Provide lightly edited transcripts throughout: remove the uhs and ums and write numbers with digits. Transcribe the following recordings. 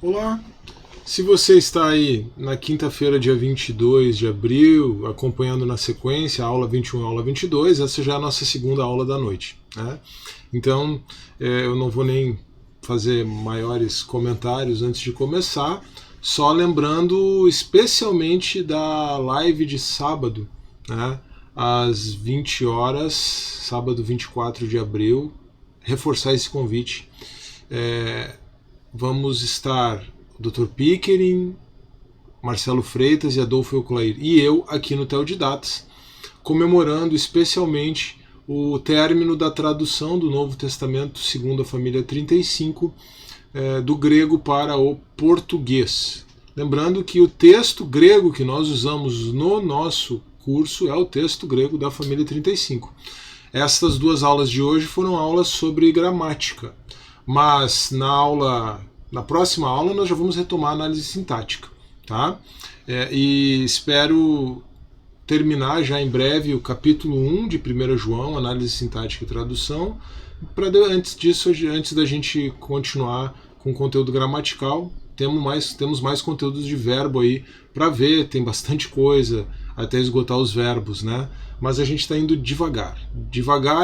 Olá! Se você está aí na quinta-feira, dia 22 de abril, acompanhando na sequência a aula 21 e a aula 22, essa já é a nossa segunda aula da noite, né? Então, eu não vou nem fazer maiores comentários antes de começar, só lembrando especialmente da live de sábado, né? Às 20 horas, sábado 24 de abril, reforçar esse convite. Vamos estar o Dr. Pickering, Marcelo Freitas e Adolfo Euclair e eu aqui no Teodidatas, comemorando especialmente o término da tradução do Novo Testamento segundo a família 35, do grego para o português. Lembrando que o texto grego que nós usamos no nosso curso é o texto grego da família 35. Estas duas aulas de hoje foram aulas sobre gramática, mas na próxima aula nós já vamos retomar a análise sintática, tá? E espero terminar já em breve o capítulo 1 de 1 João, análise sintática e tradução, para antes da gente continuar com conteúdo gramatical, temos mais conteúdos de verbo aí para ver, tem bastante coisa até esgotar os verbos, né? Mas a gente está indo devagar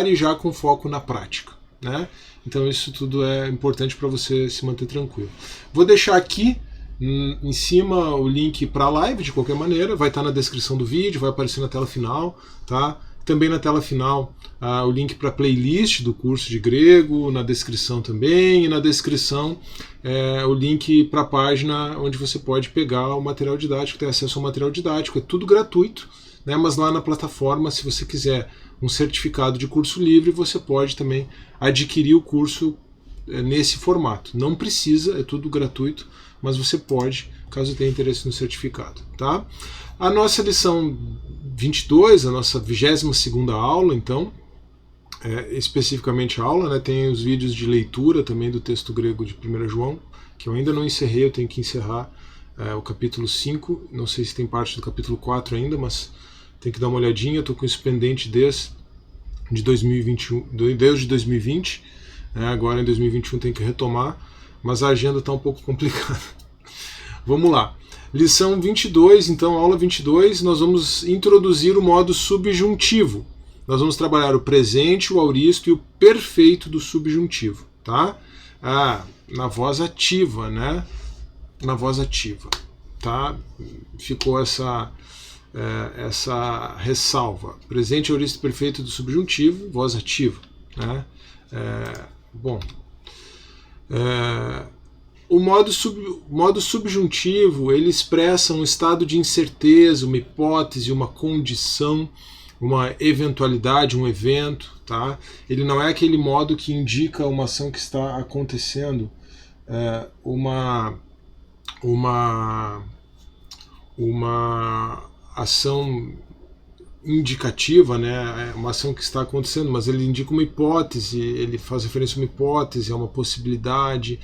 e já com foco na prática, né? Então isso tudo é importante para você se manter tranquilo. Vou deixar aqui em cima o link para a live, de qualquer maneira, vai estar na descrição do vídeo, vai aparecer na tela final, tá? Também na tela final o link para a playlist do curso de grego, na descrição também, e na descrição o link para a página onde você pode pegar o material didático, ter acesso ao material didático, é tudo gratuito, né? Mas lá na plataforma, se você quiser um certificado de curso livre, você pode também adquirir o curso nesse formato. Não precisa, é tudo gratuito, mas você pode, caso tenha interesse no certificado, tá? A nossa lição 22, a nossa 22ª aula, então, especificamente a aula, né, tem os vídeos de leitura também do texto grego de 1 João, que eu ainda não encerrei, eu tenho que encerrar o capítulo 5, não sei se tem parte do capítulo 4 ainda, mas tem que dar uma olhadinha, estou com isso pendente desde 2020, agora em 2021 tem que retomar, mas a agenda está um pouco complicada. Vamos lá. Lição 22, então, aula 22, nós vamos introduzir o modo subjuntivo. Nós vamos trabalhar o presente, o auristo e o perfeito do subjuntivo, tá? Na voz ativa, né? Na voz ativa, tá? Ficou essa ressalva. Presente, auristo e perfeito do subjuntivo, voz ativa, né? O modo subjuntivo, ele expressa um estado de incerteza, uma hipótese, uma condição, uma eventualidade, um evento, tá? Ele não é aquele modo que indica uma ação que está acontecendo, uma ação indicativa, né? Uma ação que está acontecendo, mas ele indica uma hipótese, ele faz referência a uma hipótese, a uma possibilidade,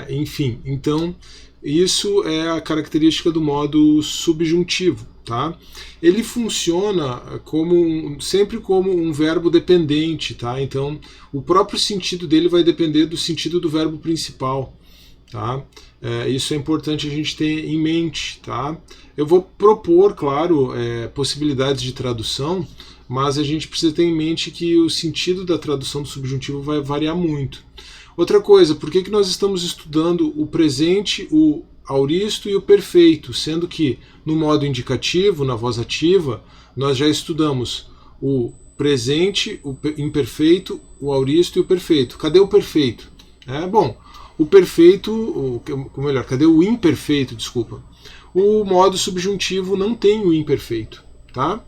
enfim. Então, isso é a característica do modo subjuntivo, tá? Ele funciona sempre como um verbo dependente, tá? Então, o próprio sentido dele vai depender do sentido do verbo principal, tá? Isso é importante a gente ter em mente, tá? Eu vou propor, claro, possibilidades de tradução, mas a gente precisa ter em mente que o sentido da tradução do subjuntivo vai variar muito. Outra coisa, por que nós estamos estudando o presente, o auristo e o perfeito, sendo que no modo indicativo, na voz ativa, nós já estudamos o presente, o imperfeito, o auristo e o perfeito. Cadê o perfeito? O perfeito, ou melhor, cadê o imperfeito, desculpa. O modo subjuntivo não tem o imperfeito, tá?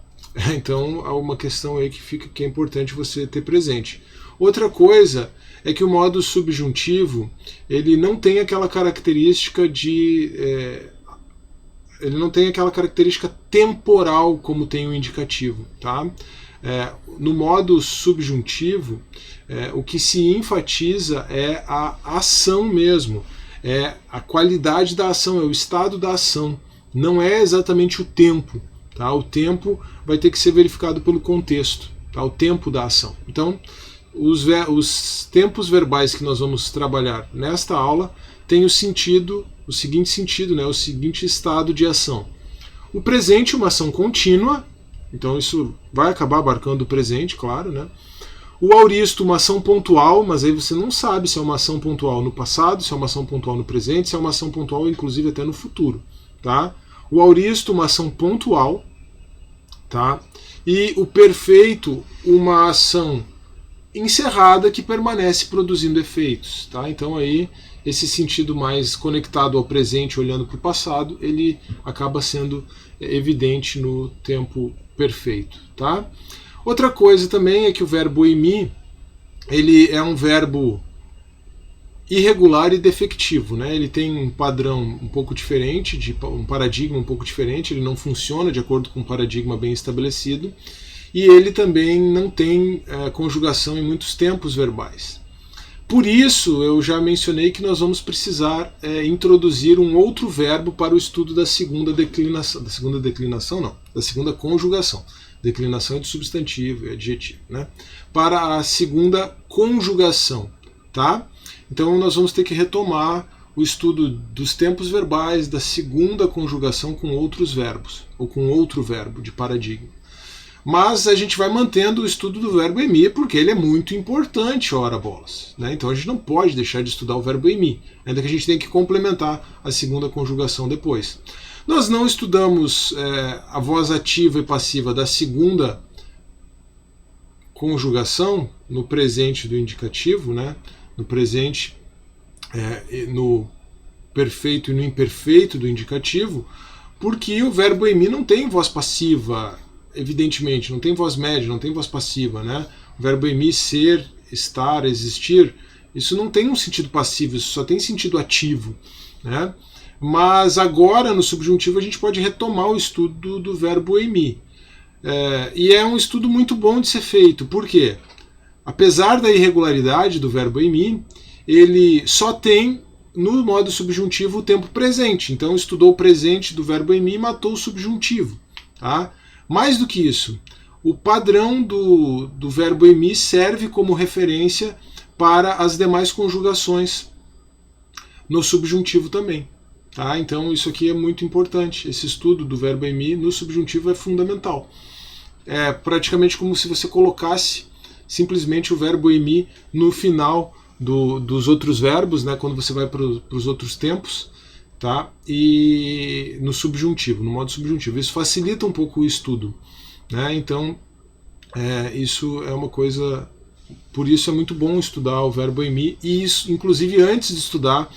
Então há uma questão aí que é importante você ter presente. Outra coisa é que o modo subjuntivo, ele não tem aquela característica ele não tem aquela característica temporal como tem o indicativo, tá? No modo subjuntivo, o que se enfatiza é a ação mesmo, é a qualidade da ação, é o estado da ação, não é exatamente o tempo, tá? O tempo vai ter que ser verificado pelo contexto, tá? O tempo da ação. Então, os tempos verbais que nós vamos trabalhar nesta aula tem o seguinte sentido, né, o seguinte estado de ação. O presente, uma ação contínua, então isso vai acabar abarcando o presente, claro, né? O auristo, uma ação pontual, mas aí você não sabe se é uma ação pontual no passado, se é uma ação pontual no presente, se é uma ação pontual inclusive até no futuro, tá? O auristo, uma ação pontual, tá? E o perfeito, uma ação encerrada que permanece produzindo efeitos, tá? Então aí esse sentido mais conectado ao presente, olhando para o passado, ele acaba sendo evidente no tempo perfeito, tá? Outra coisa também é que o verbo eimi, ele é um verbo irregular e defectivo, né? Ele tem um padrão um pouco diferente, um paradigma um pouco diferente, ele não funciona de acordo com um paradigma bem estabelecido, e ele também não tem conjugação em muitos tempos verbais. Por isso, eu já mencionei que nós vamos precisar introduzir um outro verbo para o estudo da segunda declinação. Da segunda conjugação. Declinação é de substantivo e adjetivo, né? Para a segunda conjugação, tá? Então nós vamos ter que retomar o estudo dos tempos verbais da segunda conjugação com outros verbos, ou com outro verbo de paradigma. Mas a gente vai mantendo o estudo do verbo eimi, porque ele é muito importante, ora bolas, né? Então a gente não pode deixar de estudar o verbo eimi, ainda que a gente tenha que complementar a segunda conjugação depois. Nós não estudamos a voz ativa e passiva da segunda conjugação no presente do indicativo, né? No presente, no perfeito e no imperfeito do indicativo, porque o verbo eimi não tem voz passiva, evidentemente, não tem voz média, não tem voz passiva, né? O verbo eimi, ser, estar, existir, isso não tem um sentido passivo, isso só tem sentido ativo, né? Mas agora, no subjuntivo, a gente pode retomar o estudo do verbo eimi. E é um estudo muito bom de ser feito. Por quê? Apesar da irregularidade do verbo eimi, ele só tem, no modo subjuntivo, o tempo presente. Então, estudou o presente do verbo eimi e matou o subjuntivo. Tá? Mais do que isso, o padrão do verbo eimi serve como referência para as demais conjugações no subjuntivo também. Tá? Então isso aqui é muito importante. Esse estudo do verbo eimi no subjuntivo é fundamental. É praticamente como se você colocasse simplesmente o verbo eimi no final dos outros verbos, né, quando você vai para os outros tempos, tá? E no subjuntivo, no modo subjuntivo. Isso facilita um pouco o estudo, né? Então isso é uma coisa. Por isso é muito bom estudar o verbo eimi, e isso, inclusive antes de estudar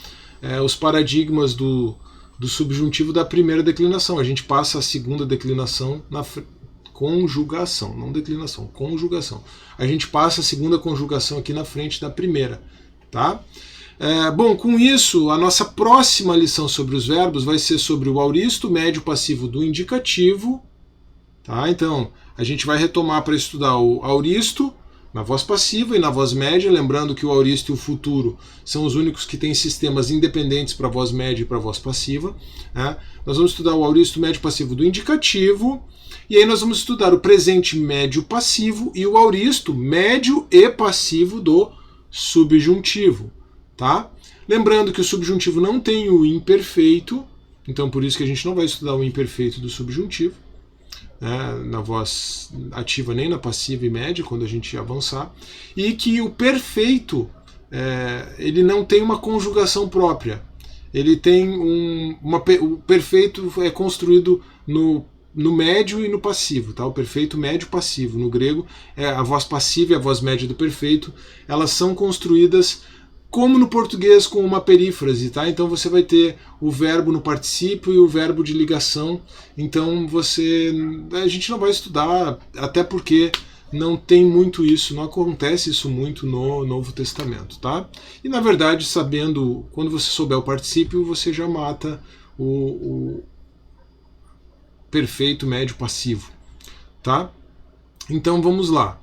os paradigmas do subjuntivo da primeira declinação. A gente passa a segunda declinação na conjugação, não declinação, conjugação. A gente passa a segunda conjugação aqui na frente da primeira, tá? Bom, com isso, a nossa próxima lição sobre os verbos vai ser sobre o auristo médio passivo do indicativo, tá? Então, a gente vai retomar para estudar o auristo na voz passiva e na voz média, lembrando que o auristo e o futuro são os únicos que têm sistemas independentes para a voz média e para a voz passiva, né? Nós vamos estudar o auristo médio passivo do indicativo, e aí nós vamos estudar o presente médio passivo e o auristo médio e passivo do subjuntivo, tá? Lembrando que o subjuntivo não tem o imperfeito, então por isso que a gente não vai estudar o imperfeito do subjuntivo, na voz ativa nem na passiva e média, quando a gente avançar, e que o perfeito ele não tem uma conjugação própria. Ele tem o perfeito é construído no médio e no passivo, tá? O perfeito médio passivo. No grego, a voz passiva e a voz média do perfeito, elas são construídas como no português com uma perífrase, tá? Então você vai ter o verbo no particípio e o verbo de ligação. Então a gente não vai estudar, até porque não tem muito isso, não acontece isso muito no Novo Testamento, tá? E na verdade, quando você souber o particípio, você já mata o perfeito médio passivo, tá? Então vamos lá.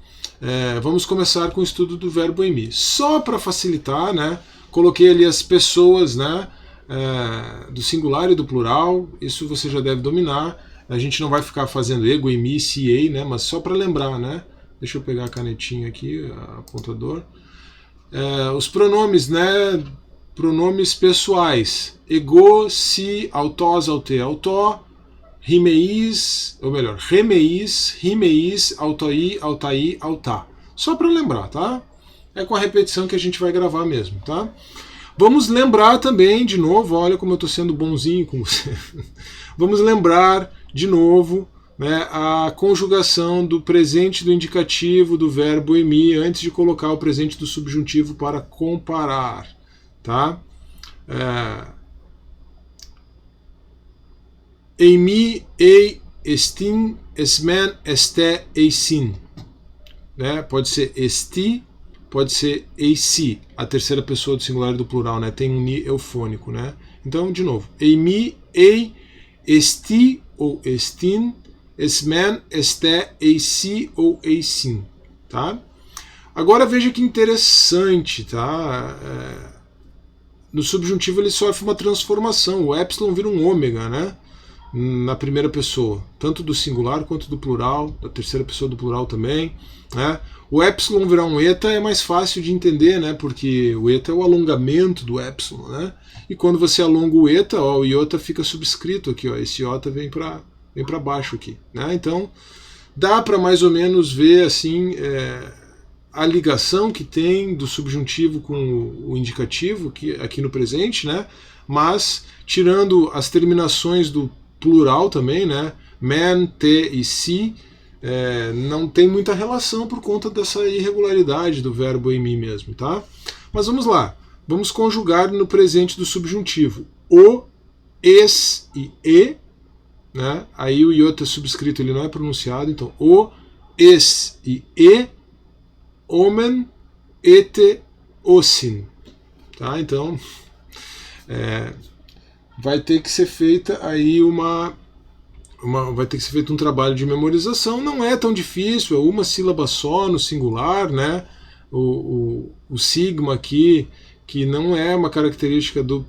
Vamos começar com o estudo do verbo eimi. Só para facilitar, né, coloquei ali as pessoas, né, do singular e do plural, isso você já deve dominar. A gente não vai ficar fazendo ego, eimi, si, ei, né, mas só para lembrar, né? Deixa eu pegar a canetinha aqui, apontador. Os pronomes, né, pronomes pessoais. Ego, si, autós, aute, autó, rimeis, ou melhor, remeis, rimeis, autoí, autaí, autá. Só para lembrar, tá? É com a repetição que a gente vai gravar mesmo, tá? Vamos lembrar também, de novo, olha como eu estou sendo bonzinho com você. Vamos lembrar, de novo, né, a conjugação do presente do indicativo do verbo emi antes de colocar o presente do subjuntivo para comparar, tá? Emi, ei, estin, esmen, esté, eisin. Né? Pode ser esti, pode ser eisi, a terceira pessoa do singular e do plural, né? Tem um ni eufônico, né? Então, de novo, emi, ei, esti ou estin, esmen, esté, eisi ou eisin, tá? Agora veja que interessante, tá? No subjuntivo ele sofre uma transformação, o epsilon vira um ômega, né? Na primeira pessoa, tanto do singular quanto do plural, da terceira pessoa do plural também, né? O epsilon virar um eta é mais fácil de entender, né? Porque o eta é o alongamento do epsilon, né? E quando você alonga o eta, ó, o iota fica subscrito aqui, ó, esse iota vem para baixo aqui, né? Então dá para mais ou menos ver assim a ligação que tem do subjuntivo com o indicativo aqui no presente, né? Mas tirando as terminações do plural também, né? Man, te e si, não tem muita relação por conta dessa irregularidade do verbo emi mesmo, tá? Mas vamos lá, vamos conjugar no presente do subjuntivo. O, es e, né? Aí o iota subscrito ele não é pronunciado, então o, es e, omen, ete, osin. Tá? Então, vai ter que ser feita aí vai ter que ser feito um trabalho de memorização. Não é tão difícil, é uma sílaba só no singular, né? O sigma aqui, que não é uma característica do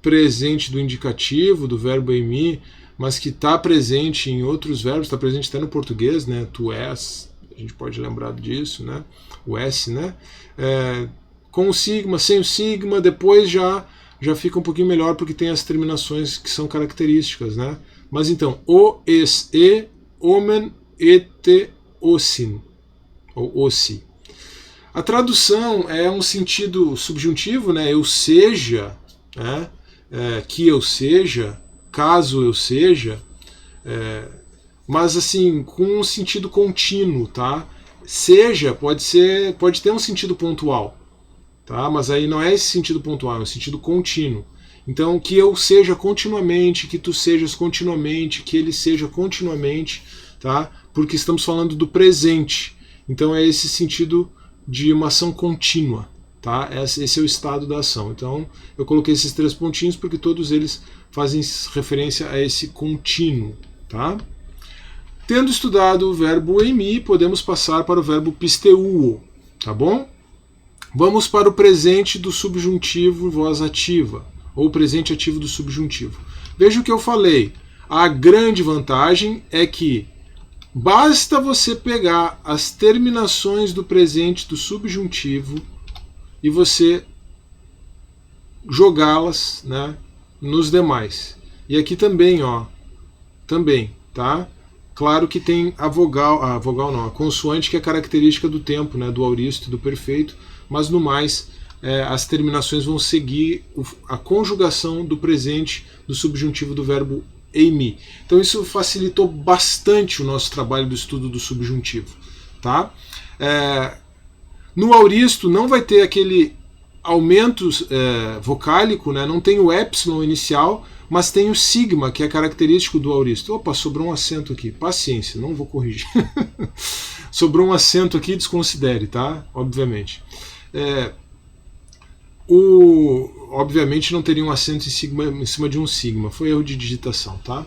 presente do indicativo, do verbo emi, mas que está presente em outros verbos, está presente até no português, né? Tu és, a gente pode lembrar disso, né? O S, né? Com o sigma, sem o sigma, depois já fica um pouquinho melhor porque tem as terminações que são características, né? Mas então, o, es, e, omen, ete, osin, ou ossi. A tradução é um sentido subjuntivo, né? Eu seja, né? Que eu seja, caso eu seja, mas assim, com um sentido contínuo, tá? Seja pode ter um sentido pontual, tá? Mas aí não é esse sentido pontual, é um sentido contínuo. Então, que eu seja continuamente, que tu sejas continuamente, que ele seja continuamente, tá? Porque estamos falando do presente. Então é esse sentido de uma ação contínua, tá? Esse é o estado da ação. Então eu coloquei esses 3 pontinhos porque todos eles fazem referência a esse contínuo, tá? Tendo estudado o verbo emi, podemos passar para o verbo pisteuo, tá bom? Vamos para o presente do subjuntivo voz ativa, ou presente ativo do subjuntivo. Veja o que eu falei. A grande vantagem é que basta você pegar as terminações do presente do subjuntivo e você jogá-las, né, nos demais. E aqui também, ó, também, tá? Claro que tem a consoante que é característica do tempo, né, do auristo e do perfeito, mas no mais as terminações vão seguir a conjugação do presente do subjuntivo do verbo emi. Então isso facilitou bastante o nosso trabalho do estudo do subjuntivo, tá? No auristo não vai ter aquele aumento vocálico, né? Não tem o epsilon inicial, mas tem o sigma, que é característico do auristo. Opa, sobrou um acento aqui. Paciência, não vou corrigir. Sobrou um acento aqui, desconsidere, tá? Obviamente. Obviamente não teria um acento em cima de um sigma. Foi erro de digitação, tá?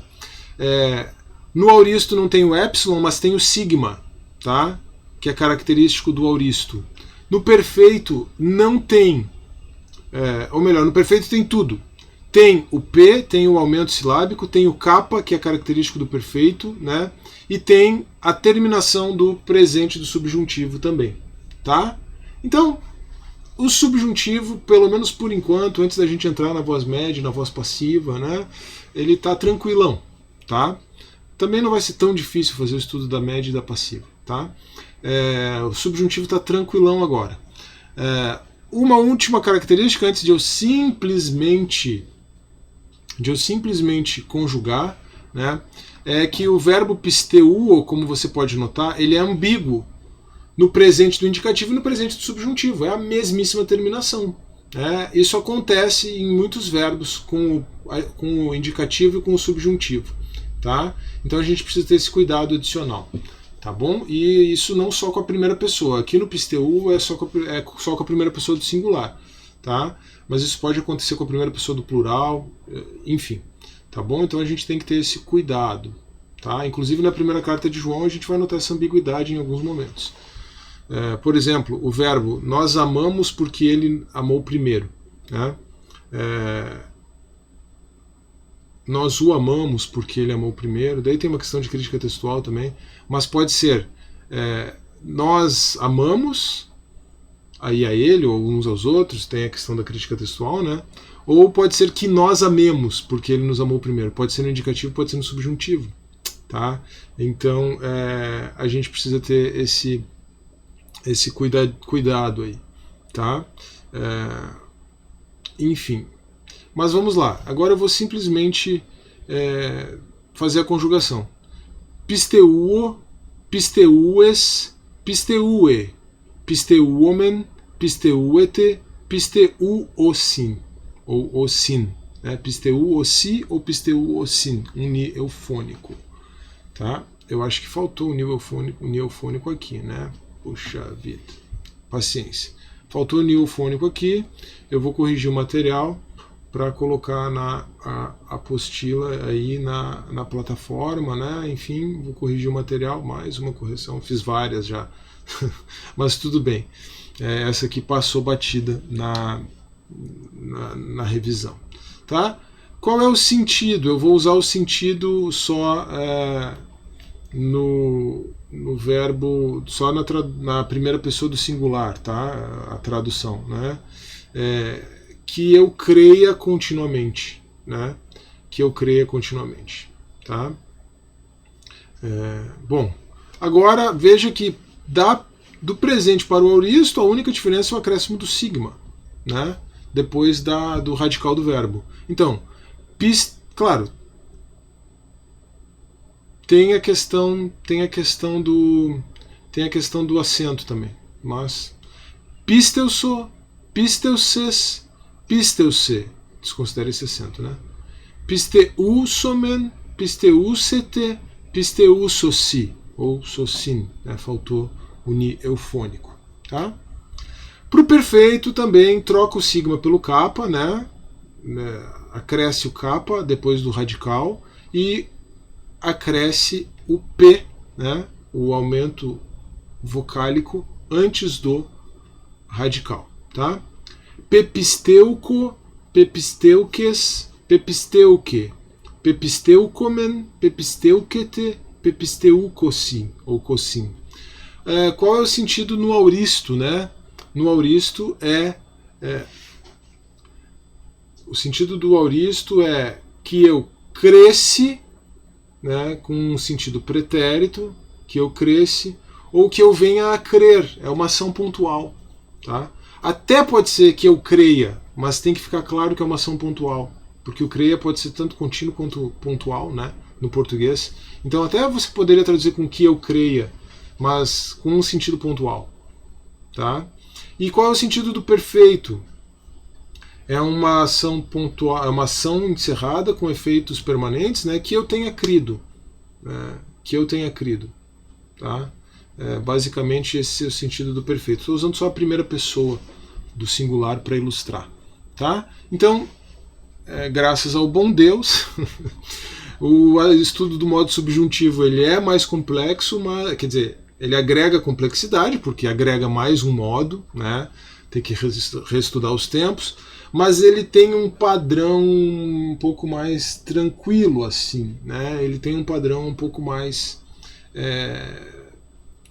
No auristo não tem o epsilon, mas tem o sigma, tá? Que é característico do auristo. No perfeito não tem, ou melhor, no perfeito tem tudo. Tem o P, tem o aumento silábico, tem o K, que é característico do perfeito, né? E tem a terminação do presente do subjuntivo também, tá? Então, O subjuntivo, pelo menos por enquanto, antes da gente entrar na voz média, na voz passiva, né, ele tá tranquilão, tá? Também não vai ser tão difícil fazer o estudo da média e da passiva, tá? O subjuntivo tá tranquilão agora. Uma última característica antes de eu simplesmente conjugar, né, é que o verbo pisteuo, como você pode notar, ele é ambíguo no presente do indicativo e no presente do subjuntivo. É a mesmíssima terminação. Isso acontece em muitos verbos com o indicativo e com o subjuntivo. Tá? Então a gente precisa ter esse cuidado adicional. Tá bom? E isso não só com a primeira pessoa. Aqui no pisteuo é só com a primeira pessoa do singular. Tá? Mas isso pode acontecer com a primeira pessoa do plural, enfim. Tá bom? Então a gente tem que ter esse cuidado. Tá? Inclusive na primeira carta de João a gente vai notar essa ambiguidade em alguns momentos. Por exemplo, o verbo nós amamos porque ele amou primeiro. Né? Nós o amamos porque ele amou primeiro. Daí tem uma questão de crítica textual também. Mas pode ser nós amamos aí a ele ou uns aos outros, tem a questão da crítica textual, né? Ou pode ser que nós amemos porque ele nos amou primeiro. Pode ser no indicativo, pode ser no subjuntivo. Tá? Então a gente precisa ter esse cuidado aí, tá? Enfim, mas vamos lá. Agora eu vou simplesmente fazer a conjugação. Pisteuo, pisteues, pisteue, pisteuomen, pisteuete, pisteuosin, ou osin, pisteuosi ou pisteuosin, eufônico, tá? Eu acho que faltou o neofônico aqui, né? Puxa vida, paciência. Faltou o neofônico aqui, eu vou corrigir o material para colocar na apostila aí na plataforma, né? Enfim, vou corrigir o material, mais uma correção, fiz várias já, mas tudo bem. Essa aqui passou batida na revisão, tá? Qual é o sentido? Eu vou usar o sentido só no verbo, só na primeira pessoa do singular, tá? A tradução, né? Que eu creia continuamente, né? Que eu creia continuamente, tá? Bom, agora veja que do presente para o auristo a única diferença é o acréscimo do sigma, né? Depois do radical do verbo. Então, claro, tem a questão do acento também, mas pisteuso, pisteuses, pisteusse, desconsidere esse acento, né? Pisteusomen, pisteusete, pisteusosi, ou sosin, né? Faltou unir eufônico, tá? Para o perfeito também troca o sigma pelo kappa, né? Acresce o kappa depois do radical e acresce o P, né, o aumento vocálico antes do radical. Tá? Pepisteuco, pepisteukes, pepisteuque, pepisteucomen, pepisteuquete, pepisteucosin, ou cosin. Qual é o sentido no auristo? Né? No auristo o sentido do auristo é que eu cresci, né, com um sentido pretérito, que eu cresce, ou que eu venha a crer, é uma ação pontual. Tá? Até pode ser que eu creia, mas tem que ficar claro que é uma ação pontual, porque o creia pode ser tanto contínuo quanto pontual, né, no português. Então até você poderia traduzir com que eu creia, mas com um sentido pontual. Tá? E qual é o sentido do perfeito? É uma ação pontual, é uma ação encerrada com efeitos permanentes, né, que eu tenha crido. Que eu tenha crido. Tá? Basicamente esse é o sentido do perfeito. Estou usando só a primeira pessoa do singular para ilustrar. Tá? Então, graças ao bom Deus, o estudo do modo subjuntivo ele é mais complexo, mas, quer dizer, ele agrega complexidade, porque agrega mais um modo, né? Tem que reestudar os tempos, mas ele tem um padrão um pouco mais tranquilo, assim, né? Ele tem um padrão um pouco mais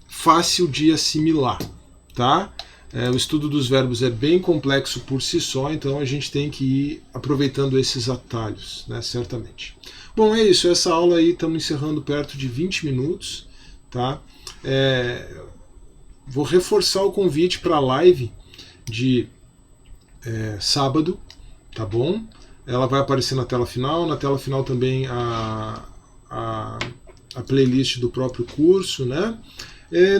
fácil de assimilar, tá? O estudo dos verbos é bem complexo por si só, então a gente tem que ir aproveitando esses atalhos, né, certamente. Bom, é isso, essa aula aí estamos encerrando perto de 20 minutos, tá? Vou reforçar o convite para a live de sábado, tá bom? Ela vai aparecer na tela final também a playlist do próprio curso, né?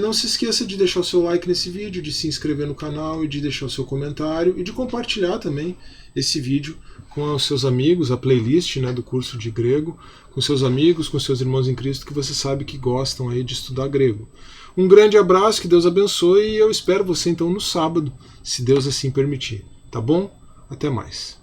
Não se esqueça de deixar o seu like nesse vídeo, de se inscrever no canal e de deixar o seu comentário e de compartilhar também esse vídeo com os seus amigos, a playlist, né, do curso de grego, com seus amigos, com seus irmãos em Cristo que você sabe que gostam aí de estudar grego. Um grande abraço, que Deus abençoe e eu espero você então no sábado, se Deus assim permitir. Tá bom? Até mais.